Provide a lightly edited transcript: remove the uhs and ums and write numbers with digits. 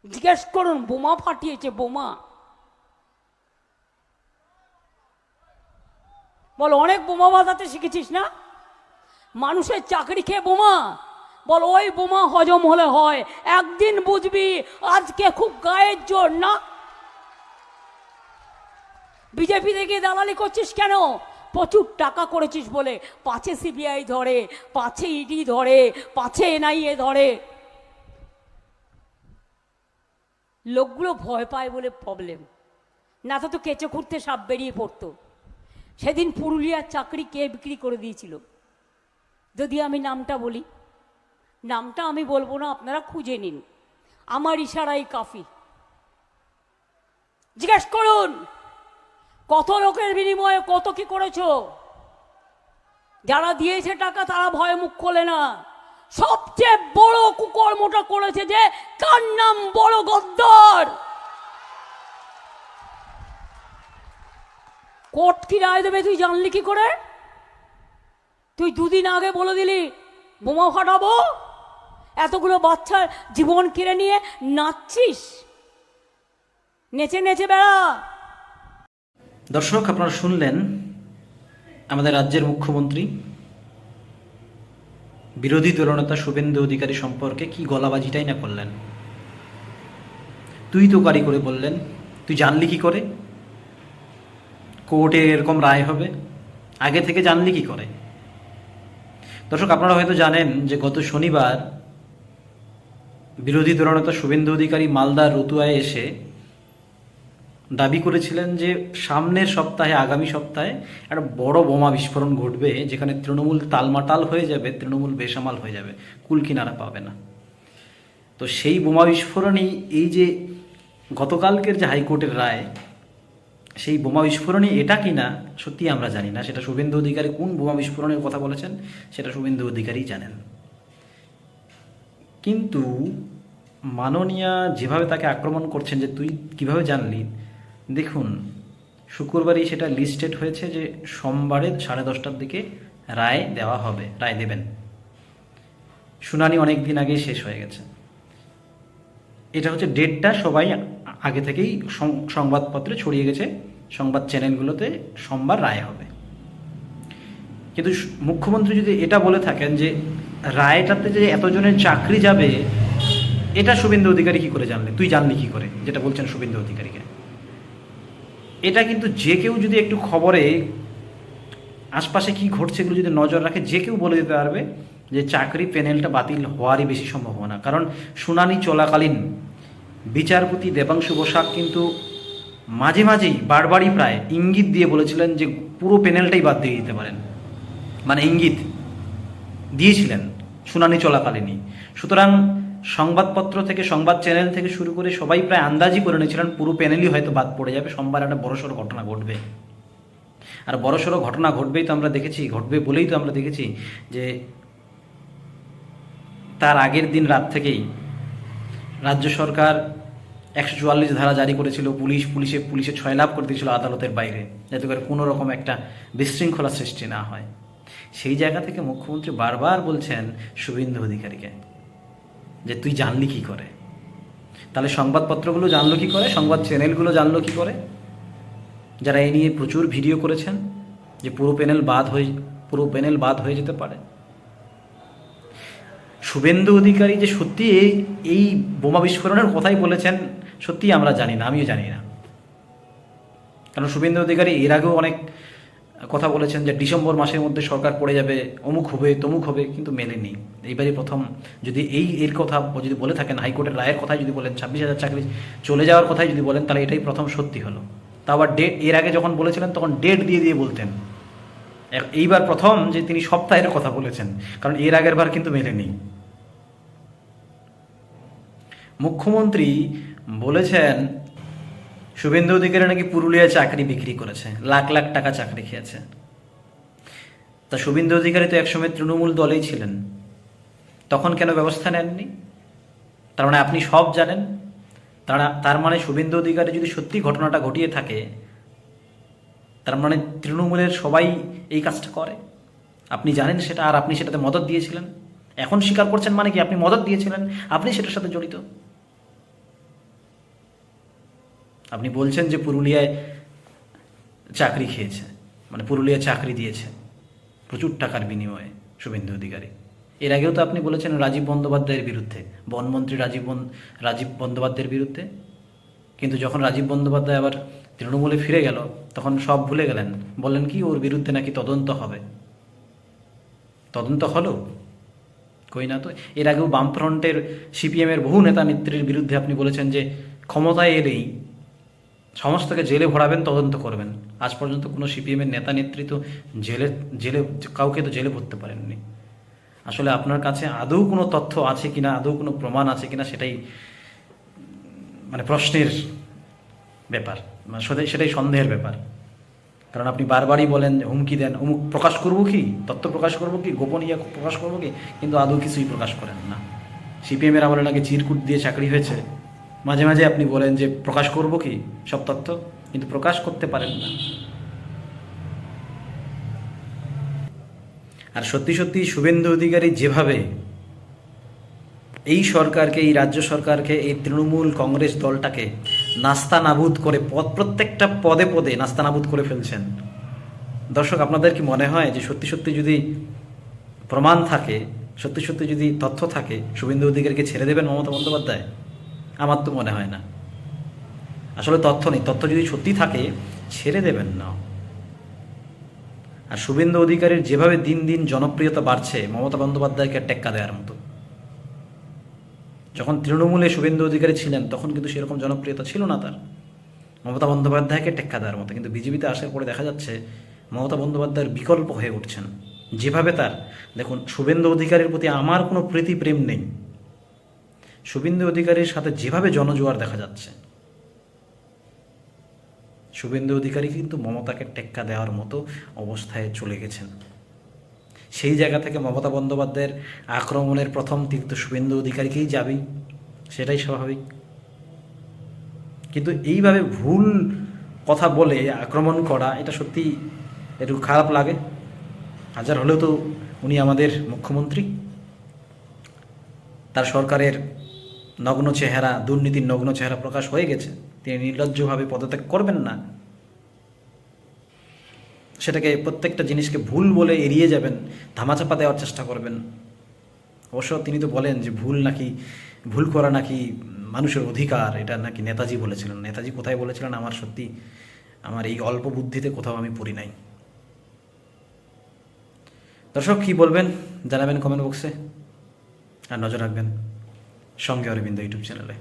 জিজ্ঞেস করুন, বোমা ফাটিয়েছে, বোমা। বল, অনেক বোমা বাজাতে শিখেছিস না? মানুষের চাকরি খেয়ে বোমা। বল, ওই বোমা হজম হলে হয়, একদিন বুঝবি আজকে খুব গায়ের জোর না। বিজেপি থেকে দালালি করছিস কেন? প্রচুর টাকা করেছিস বলে। পাছে সিবিআই ধরে, পাছে ইডি ধরে, পাছে এনআইএ ধরে। লোকগুলো ভয় পায় বলে প্রবলেম, না তো কেঁচো খুঁড়তে সাপ বেরিয়ে পড়তো। সেদিন পুরুলিয়ার চাকরি কে বিক্রি করে দিয়েছিল? যদি আমি নামটা বলি, নামটা আমি বলবো না, আপনারা খুঁজে নিন, আমার ইশারাই কাফি। জিজ্ঞেস করুন কত লোকের বিনিময়ে কত কি করেছো। যারা দিয়েছে টাকা তারা ভয়ে মুখ খোলে না। সবচেয়ে বড় কুকর্মটা করেছে যে, কার নাম বড় গদ্দার। কোর্ট কি রায় দেবে তুই জানলি কি করে? তুই দুদিন আগে বলে দিলি বোমা ফাটাবো, এতগুলো বাচ্চার জীবন কেড়ে নিয়ে নাচছিস, নেচে নেচে বেড়া। দর্শক, আপনারা শুনলেন আমাদের রাজ্যের মুখ্যমন্ত্রী বিরোধী দলনেতা শুভেন্দু অধিকারী সম্পর্কে কি গলাবাজিটাই না করলেন। তুই তো গাড়ি করে বললেন, তুই জানলি কি করে কোর্টে এরকম রায় হবে? আগে থেকে জানলি কি করে? দর্শক, আপনারা হয়তো জানেন যে গত শনিবার বিরোধী দলনেতা শুভেন্দু অধিকারী মালদার রতুয়ায় এসে দাবি করেছিলেন যে সামনের সপ্তাহে, আগামী সপ্তাহে একটা বড় বোমা বিস্ফোরণ ঘটবে, যেখানে তৃণমূল তালমাটাল হয়ে যাবে, তৃণমূল বেসামাল হয়ে যাবে, কুল কিনারা পাবে না। তো সেই বোমা বিস্ফোরণই, এই যে গতকালকের যে হাইকোর্টের রায়, সেই বোমা বিস্ফোরণই এটা কিনা সত্যি আমরা জানি না। সেটা শুভেন্দু অধিকারী কোন বোমা বিস্ফোরণের কথা বলেছেন সেটা শুভেন্দু অধিকারীই জানেন। কিন্তু মাননীয়া যেভাবে তাকে আক্রমণ করছেন যে তুই কিভাবে জানলি, দেখুন শুক্রবারই সেটা লিস্টেড হয়েছে যে সোমবারে 10:30টার দিকে রায় দেওয়া হবে, রায় দেবেন। শুনানি অনেক দিন আগেই শেষ হয়ে গেছে। এটা হচ্ছে ডেটটা, সবাই আগে থেকেই সংবাদপত্রে ছড়িয়ে গেছে, সংবাদ চ্যানেলগুলোতে সোমবার রায় হবে। কিন্তু মুখ্যমন্ত্রী যদি এটা বলে থাকেন যে রায়টাতে যে এতজনের চাকরি যাবে, এটা শুভেন্দু অধিকারী কি করে জানলে? তুই জানলি কি করে, যেটা বলছেন শুভেন্দু অধিকারীকে। এটা কিন্তু যে কেউ যদি একটু খবরে আশপাশে কি ঘটছে এগুলো যদি নজর রাখে, যে কেউ বলে দিতে পারবে যে চাকরি প্যানেলটা বাতিল হওয়ারই বেশি সম্ভাবনা। কারণ শুনানি চলাকালীন বিচারপতি দেবাংশু বসাক কিন্তু মাঝে মাঝেই বারবারই প্রায় ইঙ্গিত দিয়ে বলেছিলেন যে পুরো প্যানেলটাই বাদ দিয়ে দিতে পারেন, মানে ইঙ্গিত দিয়েছিলেন শুনানি চলাকালীনই। সুতরাং সংবাদপত্র থেকে, সংবাদ চ্যানেল থেকে শুরু করে সবাই প্রায় আন্দাজই করে নিয়েছিলেন পুরো প্যানেলই হয়তো বাদ পড়ে যাবে, সোমবার একটা বড়সড় ঘটনা ঘটবে। আর বড়সড় ঘটনা ঘটবেই তো আমরা দেখেছি, ঘটবে বলেই তো আমরা দেখেছি যে তার আগের দিন রাত থেকেই রাজ্য সরকার 144 ধারা জারি করেছিল, পুলিশে ছয়লাভ করে দিয়েছিল আদালতের বাইরে, যাতে করে কোনো রকম একটা বিশৃঙ্খলা সৃষ্টি না হয়। সেই জায়গা থেকে মুখ্যমন্ত্রী বারবার বলছেন শুভেন্দু অধিকারীকে যে তুই জানলি কি করে? তাহলে সংবাদপত্রগুলো জানলো কি করে, সংবাদ চ্যানেলগুলো জানলো কি করে, যারা এই নিয়ে প্রচুর ভিডিও করেছেন যে পুরো প্যানেল বাদ হয়ে যেতে পারে। শুভেন্দু অধিকারী যে সত্যি এই বোমা বিস্ফোরণের কথাই বলেছেন সত্যি আমরা জানি না, আমিও জানি না। কারণ শুভেন্দু অধিকারী এর আগেও অনেক কথা বলেছেন যে ডিসেম্বর মাসের মধ্যে সরকার পড়ে যাবে, অমুক হবে তমুক হবে, কিন্তু মেলেনি। এইবারই প্রথম যদি এর কথা যদি বলে থাকেন, হাইকোর্টের রায়ের কথাই যদি বলেন, 26,000 চাকরি চলে যাওয়ার কথাই যদি বলেন, তাহলে এটাই প্রথম সত্যি হলো। তা আবার ডেট, এর আগে যখন বলেছিলেন তখন ডেট দিয়ে দিয়ে বলতেন। এইবার প্রথম যে তিনি সপ্তাহের কথা বলেছেন, কারণ এর আগের বার কিন্তু মেলেনি। মুখ্যমন্ত্রী বলেছেন শুভেন্দু অধিকারী নাকি পুরুলিয়ায় চাকরি বিক্রি করেছে, লাখ লাখ টাকা চাকরি খেয়েছে। তা শুভেন্দু অধিকারী তো একসময় তৃণমূল দলেই ছিলেন, তখন কেন ব্যবস্থা নেননি? তার মানে আপনি সব জানেন। তার মানে শুভেন্দু অধিকারী যদি সত্যি ঘটনাটা ঘটিয়ে থাকে, তার মানে তৃণমূলের সবাই এই কাজটা করে, আপনি জানেন সেটা, আর আপনি সেটাতে মদত দিয়েছিলেন। এখন স্বীকার করছেন মানে কি আপনি মদত দিয়েছিলেন, আপনি সেটার সাথে জড়িত। আপনি বলছেন যে পুরুলিয়ায় চাকরি খেয়েছে, মানে পুরুলিয়ায় চাকরি দিয়েছে প্রচুর টাকার বিনিময়ে শুভেন্দু অধিকারী। এর আগেও তো আপনি বলেছেন রাজীব বন্দ্যোপাধ্যায়ের বিরুদ্ধে, বনমন্ত্রী রাজীব বন্দ্যোপাধ্যায়ের বিরুদ্ধে। কিন্তু যখন রাজীব বন্দ্যোপাধ্যায় আবার তৃণমূলে ফিরে গেল তখন সব ভুলে গেলেন, বললেন কি ওর বিরুদ্ধে নাকি তদন্ত হবে। তদন্ত হলো? কই না তো। এর আগেও বামফ্রন্টের সিপিএমের বহু নেতা নেত্রীর বিরুদ্ধে আপনি বলেছেন যে ক্ষমতায় এলেই সমস্তকে জেলে ভরাবেন, তদন্ত করবেন। আজ পর্যন্ত কোনো সিপিএমের নেতা নেত্রী তো জেলে জেলে কাউকে তো জেলে ভরতে পারেননি। আসলে আপনার কাছে আদৌ কোনো তথ্য আছে কিনা, আদৌ কোনো প্রমাণ আছে কিনা, সেটাই মানে প্রশ্নের ব্যাপার, মানে সেটাই সন্দেহের ব্যাপার। কারণ আপনি বারবারই বলেন, হুমকি দেন, অমুক প্রকাশ করবো কি, তথ্য প্রকাশ করবো কি, গোপনীয় প্রকাশ করবো কি, কিন্তু আদৌ কিছুই প্রকাশ করেন না। সিপিএমের আমলে নাকি চিরকুট দিয়ে চাকরি হয়েছে, মাঝে মাঝে আপনি বলেন যে প্রকাশ করবো কি সব তথ্য, কিন্তু প্রকাশ করতে পারেন না। আর সত্যি সত্যি শুভেন্দু অধিকারী যেভাবে এই সরকারকে, এই রাজ্য সরকারকে, এই তৃণমূল কংগ্রেস দলটাকে নাস্তানাবুদ করে প্রত্যেকটা পদে পদে নাস্তানাবুদ করে ফেলছেন। দর্শক, আপনাদের কি মনে হয় যে সত্যি সত্যি যদি প্রমাণ থাকে, সত্যি সত্যি যদি তথ্য থাকে, শুভেন্দু অধিকারীকে ছেড়ে দেবেন মমতা বন্দ্যোপাধ্যায়? আমার তো মনে হয় না। আসলে তথ্য নেই, তথ্য যদি সত্যি থাকে ছেড়ে দেবেন না। আর শুভেন্দু অধিকারীর যেভাবে দিন দিন জনপ্রিয়তা বাড়ছে, মমতা বন্দ্যোপাধ্যায়কে টেক্কা দেওয়ার মতো। যখন তৃণমূলে শুভেন্দু অধিকারী ছিলেন তখন কিন্তু সেরকম জনপ্রিয়তা ছিল না তার, মমতা বন্দ্যোপাধ্যায়কে টেক্কা দেওয়ার মতো। কিন্তু বিজেপিতে আসার পরে দেখা যাচ্ছে মমতা বন্দ্যোপাধ্যায়ের বিকল্প হয়ে উঠছেন। যেভাবে তার, দেখুন, শুভেন্দু অধিকারীর প্রতি আমার কোনো প্রীতি প্রেম নেই, শুভেন্দু অধিকারীর সাথে যেভাবে জনজোয়ার দেখা যাচ্ছে, শুভেন্দু অধিকারী কিন্তু মমতাকে টেক্কা দেওয়ার মতো অবস্থায় চলে গেছেন। সেই জায়গা থেকে মমতা বন্দ্যোপাধ্যায়ের আক্রমণের প্রথম তীর তো শুভেন্দু অধিকারীকেই যাবেই, সেটাই স্বাভাবিক। কিন্তু এইভাবে ভুল কথা বলে আক্রমণ করা, এটা সত্যি একটু খারাপ লাগে। হাজার হলেও তো উনি আমাদের মুখ্যমন্ত্রী, তার সরকারের নগ্ন চেহারা, দুর্নীতির নগ্ন চেহারা প্রকাশ হয়ে গেছে। তিনি নির্লজ্জভাবে পদত্যাগ করবেন না, সেটাকে প্রত্যেকটা জিনিসকে ভুল বলে এড়িয়ে যাবেন, ধামাচাপা দেওয়ার চেষ্টা করবেন। অবশ্য তিনি তো বলেন যে ভুল করা নাকি মানুষের অধিকার, এটা নাকি নেতাজি বলেছিলেন। নেতাজি কোথায় বলেছিলেন আমার সত্যি, আমার এই অল্প বুদ্ধিতে কোথাও আমি পড়ি নাই। দর্শক, কী বলবেন জানাবেন কমেন্ট বক্সে, আর নজর রাখবেন সঙ্গে অরবিন্দ ইউটিউব চ্যানেলে।